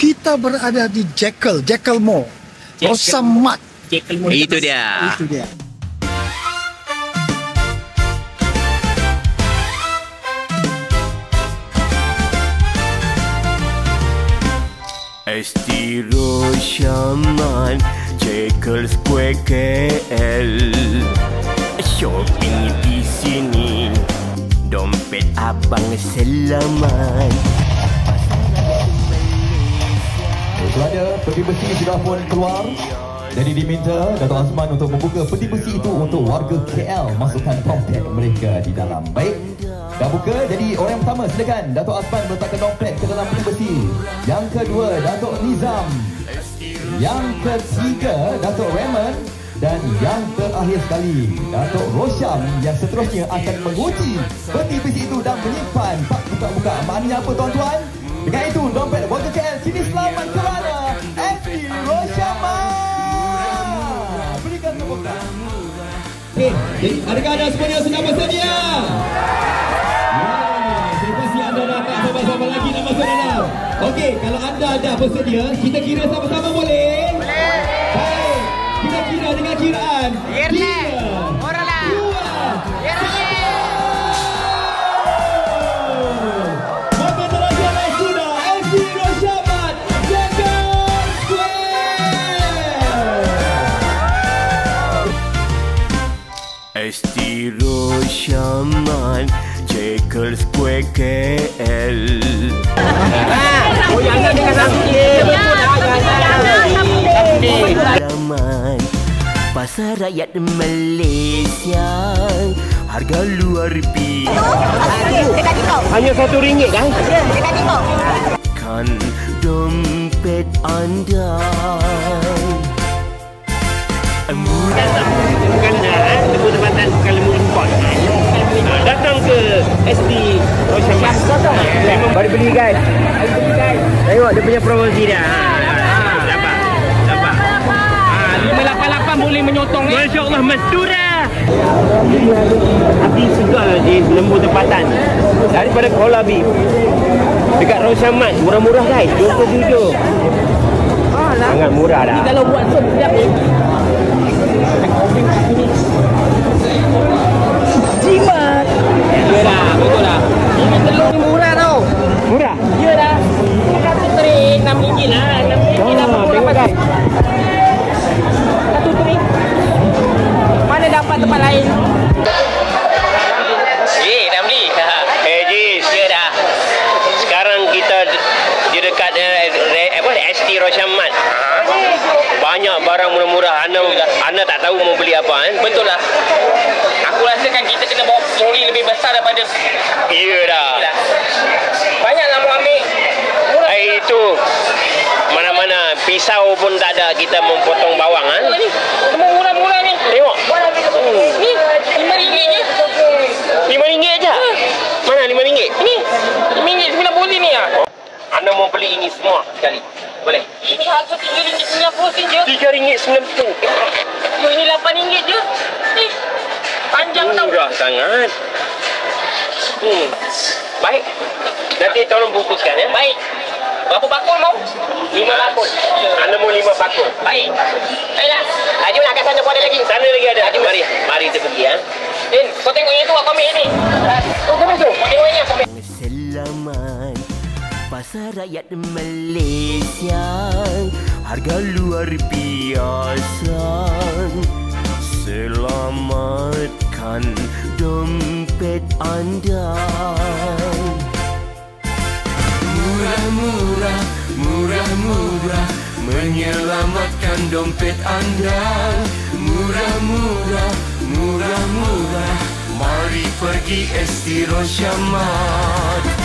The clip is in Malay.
kita berada di Jekyll Mall. Rosamat. Jekyll Mall. Itu dia. Itu dia. Estiro Syaman, Jekyll Square KL. Shopping di sini, dompet abang selamat. Pelanja peti besi sudah pun keluar. Jadi diminta Dato' Azman untuk membuka peti besi itu untuk warga KL. Masukkan dompet mereka di dalam. Baik, dah buka. Jadi orang yang pertama silakan Dato' Azman letakkan dompet ke dalam peti besi. Yang kedua Dato' Nizam. Yang ketiga Dato' Raymond. Dan yang terakhir sekali Dato' Rosham yang seterusnya akan menguji peti besi itu dan menyimpan. Pak, buka-buka. Maknanya apa tuan-tuan? Dengan itu dompet warga KL kini selamat kerana Estiro Syaman. Berikan tepuk tangan. Okey, adakah anda semuanya sudah bersedia? Terima kasih anda dah tak sabar-sabar lagi nak masuk dalam. Okey, kalau anda dah bersedia, kita kira sama-sama boleh? Boleh. Baik, kita kira dengan kiraan. 3, 2, 1. Estiro Syaman, Jekyll Square KL. Oh, yang ada dengan Raman, pasar rakyat Malaysia, harga luar biasa. hanya RM1 kan? Kan dompet anda. Bukan lembu tempatan, bukan lembu import. Datang ke SD Rosamat. Baru beli guys. Tengok dia punya promosi dia. Dapat. 588 boleh menyotong ni. Masya Allah, Madura. Hati segar je lembu tempatan. Daripada Kuala Beef. Dekat Rosamat, murah-murah guys. RM27. Sangat murah dah. Kalau buat sup setiap ni. Jimat. Ya dah, betul dah. Ini telur ni murah tau. Murah? Ya dah. Satu teri RM6 lah. RM6 lah. Tengok guys. Satu teri. Mana dapat tempat lain? Dah beli. Jis, ya dah. Sekarang kita di dekat ST Rosamat. Banyak barang murah-murah. Anda tak tahu mau beli apa kan? Betul lah. Aku rasakan kita kena bawa troli lebih besar daripada. Ya dah. Banyak lah mau ambil. Itu mana-mana pisau pun tak ada kita memotong bawang kan? Ni semua murah-murah ni. Tengok. Ni RM5 je. RM5 aja. Mana RM5? Ni RM5 90 ni ah. Anda mau beli ini semua sekali? Boleh. Ini harga RM3.90 je. RM3.90. Ini RM8 je. Ni panjang tau. Murah sangat. Baik. Nanti tolong bungkuskan ya. Baik. Berapa bakul mau? 5 bakul. Anda mau 5 bakul. Baik. Baiklah. Jom nak kat sana pun ada lagi. Sana lagi ada. Mari kita pergi ya. Din, kau tengok yang tu aku ambil ni. Oh, kau masuk. Kau tengok yang aku ambil. Selamat pasar rakyat Malaysia, harga luar biasa. Selamatkan dompet anda. Murah-murah, murah-murah, menyelamatkan dompet anda. Murah-murah, murah-murah, mari pergi Estiro Syamat.